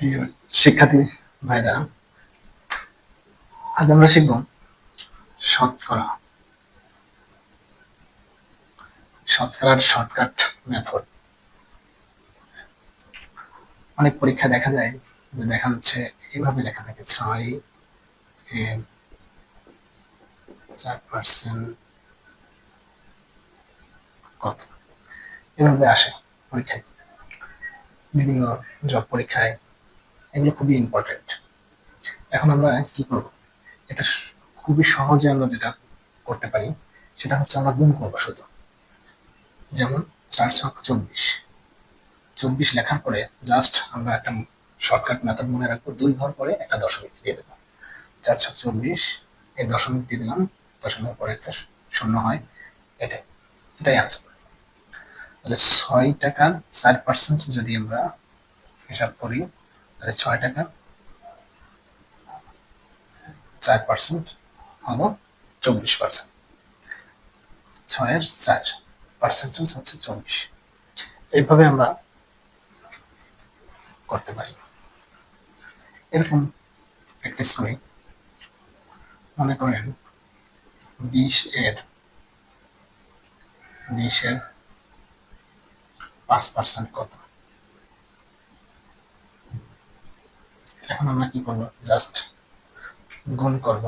প্রিয় শিক্ষার্থী ভাইরা, আজ আমরা শিখব শতকরা। শতকরার শর্টকাট মেথড। অনেক পরীক্ষা দেখা যায় যে দেখা যাচ্ছে এইভাবে লেখা থাকে 6 এর 4% কত, এভাবে আসে পরীক্ষায়, বিভিন্ন জব পরীক্ষায়। এগুলো খুবই ইম্পর্টেন্ট। এখন আমরা কি করব? এটা খুবই সহজে আমরা যেটা করতে পারি সেটা হচ্ছে আমরা গুণ করবো শুধু। যেমন 4×6 = 24। 24 লেখার পরে জাস্ট আমরা একটা শর্টকাট মেথড মনে রাখবো, 2 ঘর পরে একটা দশমিক দিয়ে দেবো। 4×6 = 24, এই দশমিক দিয়ে দিলাম, দশমিকের পরে একটা শূন্য হয়, এটাই আনসার। তাহলে 6 টাকার 4% যদি আমরা হিসাব করি, তাহলে 6 টাকার 4% হলো 24%। 6-এর 4% হচ্ছে 24। এইভাবে আমরা করতে পারি। এরকম প্র্যাকটিস করি। মনে করেন 20-এর 5% কত? এখন আমরা কি করব? জাস্ট গুণ করব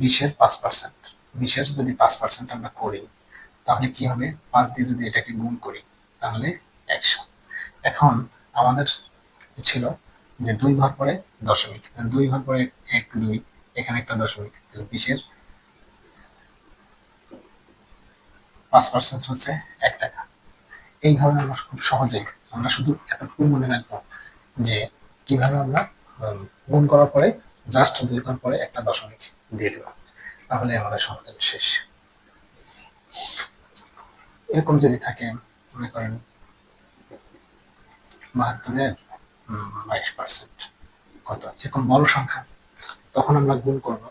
20-এর 5%। 20-এর যদি 5% আমরা করি তাহলে কি হবে? 5 দিয়ে যদি এটাকে গুণ করি তাহলে 100। এখন আমাদের ছিল যে 2 ঘর পরে দশমিক, 2 ঘর পরে 1 2, এখানে একটা দশমিক। 20-এর 5% হচ্ছে 1 টাকা। এইভাবে আমরা খুব সহজেই আমরা শুধু এতটুকু মনে রাখবো যে কিভাবে আমরা গুণ করার পরে জাস্ট 2 ঘর পরে একটা দশমিক দিয়ে দেব, তাহলে আমাদের সমাধান শেষ। এরকম যদি থাকে, মনে করেন 72-এর 22% কত, এরকম বড় সংখ্যা, তখন আমরা গুণ করব।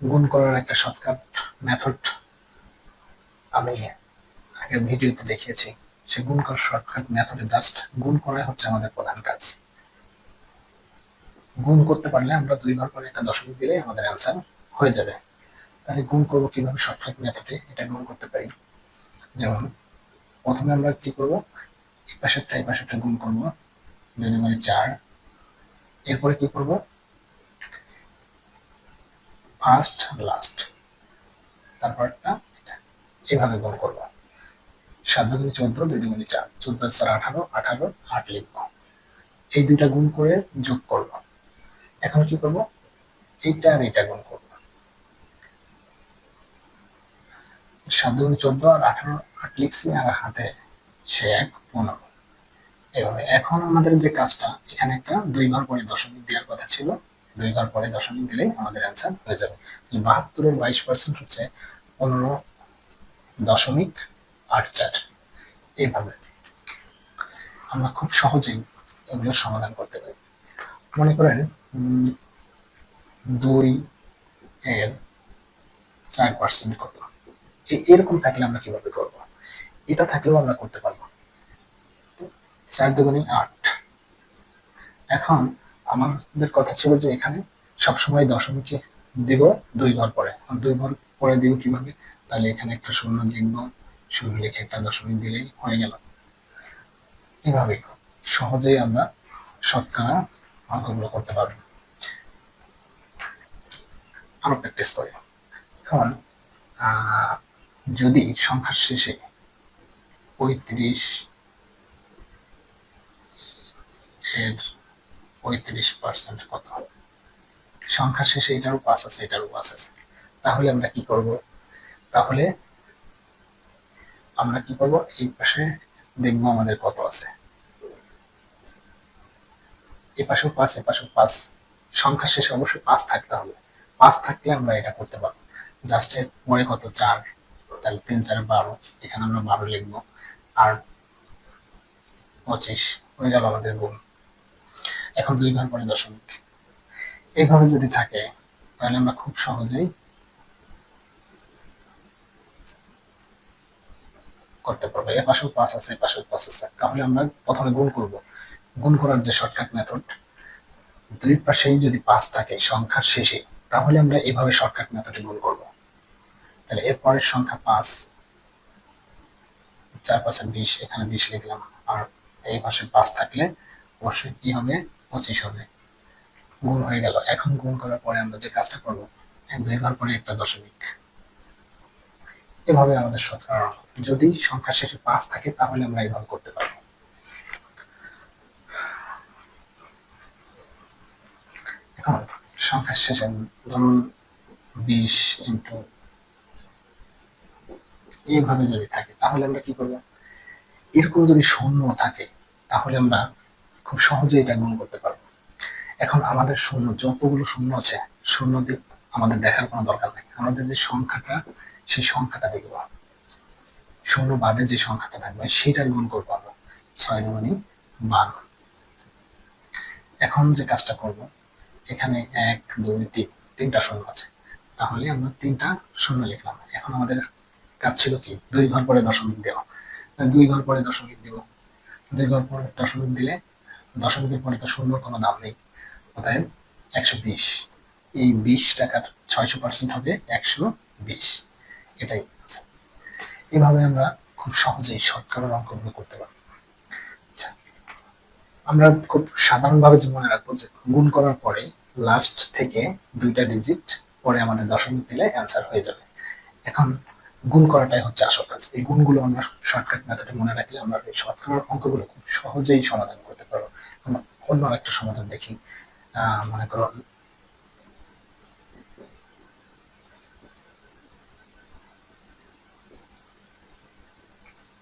গুণ করার একটা শর্টকাট মেথড আমি আগের ভিডিওতে দেখিয়েছি। সে গুণ করার শর্টকাট মেথডে জাস্ট গুণ করাই হচ্ছে আমাদের প্রধান কাজ। গুণ করতে পারলে আমরা 2 ঘর পরে একটা দশমিক দিলে আমাদের অ্যান্সার হয়ে যাবে। তাহলে গুণ করবো কিভাবে? শর্টকাট মেথডে এটা গুণ করতে পারি। যেমন প্রথমে আমরা কি করব? এই পাশেরটা গুণ করব, 2 দুগুণে 4। এরপরে কি করব? ফার্স্ট লাস্ট, তারপরটা এইভাবে গুণ করব। 7 দুগুণে 14, 2 দুগুণে 4, 14 4 18, 18 8 লিখব। এই দুইটা গুণ করে যোগ করব। এখন কি করব? এইটা আর এইটা গুণ করব। 7 দুগুণে 14 আর 18 8 লিখছি, আর হাতে সে 1 15। এভাবে এখন আমাদের যে কাজটা, এখানে একটা 2 ঘর পরে দশমিক দেওয়ার কথা ছিল, 2 ঘর পরে দশমিক দিলেই আমাদের অ্যান্সার হয়ে যাবে। 72-এর 22% হচ্ছে 15.84। এইভাবে আমরা খুব সহজেই এগুলোর সমাধান করতে পারি। মনে করেন 2-এর 4% কত, এরকম থাকলে আমরা কিভাবে করব? এটা থাকলেও আমরা করতে পারবো। 4 দুগুণে 8। এখন আমাদের কথা ছিল যে এখানে সবসময় দশমিকে দিব 2 ঘর পরে। 2 ঘর পরে দিব কিভাবে? তাহলে এখানে একটা শূন্য লিখবো, শূন্য লিখে একটা দশমিক দিলেই হয়ে গেল। এভাবে সহজেই আমরা শতকরা অঙ্কগুলো করতে পারবো। আরো প্র্যাকটিস করি। এখন যদি সংখ্যার শেষে 35-এর 35% কত? সংখ্যার শেষে এটারও 5 আছে, এটারও 5 আছে, তাহলে আমরা কি করব? তাহলে আমরা কি করব? এই পাশে দেখবো আমাদের কত আছে। এই পাশেও 5, এই পাশেও 5। সংখ্যার শেষে অবশ্যই 5 থাকতে হবে। 5 থাকলে আমরা এটা করতে পারবো। জাস্ট এর পরে কত? 4, তাহলে 3 4 12, এখানে আমরা 12 লিখবো, আর 25 হয়ে গেল আমাদের গুণ। এখন 2 ঘর পরে দশমিক। এইভাবে যদি থাকে তাহলে আমরা খুব সহজেই করতে পারবো। এর পাশেও 5 আছে, এর পাশেও 5 আছে, তাহলে আমরা প্রথমে গুণ করব। গুণ করার যে শর্টকাট মেথড, দুই পাশেই যদি 5 থাকে সংখ্যার শেষে, তাহলে আমরা এভাবে শর্টকাট মেথডে গুণ করব। তাহলে এর পরের সংখ্যা 5, 4 5 20, এখানে 20 লিখলাম, আর এই পাশে 5 থাকলে অবশ্যই কি হবে, 25 হবে। গুণ হয়ে গেল। এখন গুণ করার পরে আমরা যে কাজটা করব, 2 ঘর পরে একটা দশমিক, এভাবে আমাদের সূত্র। যদি সংখ্যা শেষে 5 থাকে তাহলে আমরা এইভাবে করতে পারবো। এখন সংখ্যার শেষে ধরুন 20 ইন্টু এইভাবে যদি থাকে তাহলে আমরা কি করব, এরকম যদি শূন্য থাকে তাহলে আমরা খুব সহজে এটা গুণ করতে পারবো। এখন আমাদের শূন্য, যতগুলো শূন্য আছে, শূন্য দিক আমাদের দেখার কোনো দরকার নেই। আমাদের যে সংখ্যাটা, সেই সংখ্যাটা দেখব, শূন্য বাদে যে সংখ্যাটা থাকবে সেটার গুণ করবো আমরা। 6 দুগুণে 12। এখন যে কাজটা করব, এখানে 1 2 3 তিনটা শূন্য আছে, তাহলে আমরা 3টা শূন্য লিখলাম। এখন আমাদের কাজ ছিল কি, 2 ঘর পরে দশমিক দেওয়া। 2 ঘর পরে দশমিক দিব, 2 ঘর পরে দশমিক দিলে দশমিকের পরে তো শূন্যর কোনো দাম নেই, অতএব 120। এই 20 টাকার 600% হবে 120, এটাই আছে। এভাবে আমরা খুব সহজেই শর্টকাটের অঙ্কগুলো করতে পারবো। আচ্ছা, আমরা খুব সাধারণভাবে যে মনে রাখবো যে গুণ করার পরে লাস্ট থেকে 2টা ডিজিট পরে আমাদের দশমিক দিলে অ্যান্সার হয়ে যাবে। এখন গুণ করাটাই হচ্ছে আসল কাজ। এই গুণগুলো আমরা শর্টকাট মেথডে মনে রাখলে আমরা এই শর্টকাট অঙ্কগুলো খুব সহজেই সমাধান করতে পারবো। আমরা অন্য একটা সমাধান দেখি। মনে করো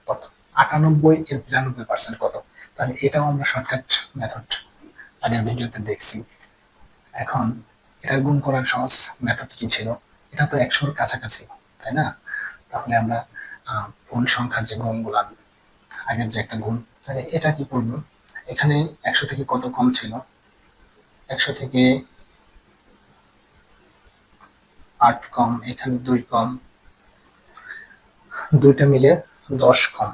কত, 98 এর 92% কত, তাহলে এটাও আমরা শর্টকাট মেথড আগের ভিডিওতে দেখছি। এখন এটার গুণ করার সহজ মেথড কি ছিল, এটা তো 100-র কাছাকাছি, তাই না? তাহলে আমরা পূর্ণ সংখ্যার যে গুণগুলো, আগের যে একটা গুণ, তাহলে এটা কি করব, এখানে 100 থেকে কত কম ছিল, 100 থেকে 8 কম, এখানে 2 কম, দুইটা মিলে 10 কম,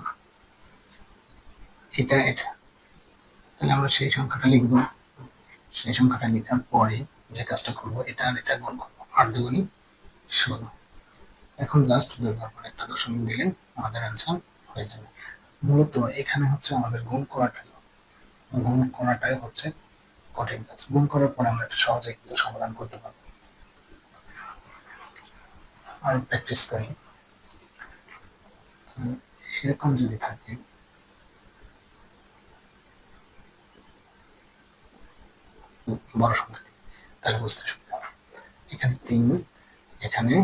এটা এটা। তাহলে আমরা সেই সংখ্যাটা লিখব। সেই সংখ্যাটা লেখার পরে যে কাজটা করব, এটা আর এটা গুণ করব, 8 দুগুণে 16। এখন জাস্ট 2 ঘর পরে একটা দশমিক দিলে আমাদের অ্যান্সার হয়ে যাবে। মূলত এখানে হচ্ছে আমাদের গুণ করাটাই হচ্ছে কঠিন কাজ। গুণ করার পরে আমরা এটা সহজে কিন্তু সমাধান করতে পারবো। আর প্র্যাকটিস করি। এরকম যদি থাকে, বড় সংখ্যা, তাহলে বুঝতে সুবিধা হবে। এখানে 3, এখানে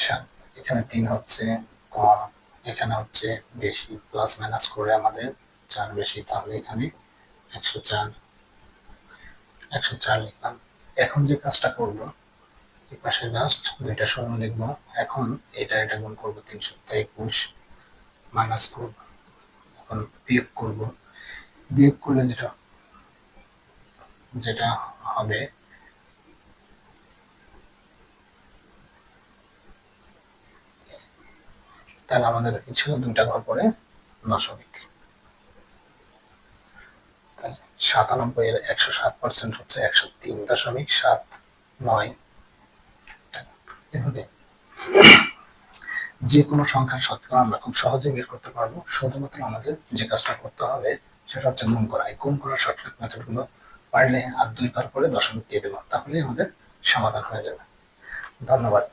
7, এখানে 3 হচ্ছে কম, এখানে হচ্ছে বেশি, প্লাস মাইনাস করে আমাদের 4 বেশি, তাহলে এখানে 104 লিখলাম। এখন যে কাজটা করব, এই পাশে জাস্ট 2টা শূন্য লিখব। এখন এটা গুণ করব, 321 মাইনাস করব, এখন বিয়োগ করব। বিয়োগ করলে যেটা হবে, তাহলে আমাদের ছিল 2টা ঘর পরে দশমিক। তাহলে 97 এর 107% হচ্ছে 103.79 টাকা। এভাবে যে কোনো সংখ্যার শতকরা আমরা খুব সহজে বের করতে পারবো। শুধুমাত্র আমাদের যে কাজটা করতে হবে সেটা হচ্ছে গুণ করা। এই গুণ করার শর্টকাট মেথডগুলো পারলে আর 2 ঘর পরে দশমিক দিয়ে দেবো, তাহলে আমাদের সমাধান হয়ে যাবে। ধন্যবাদ।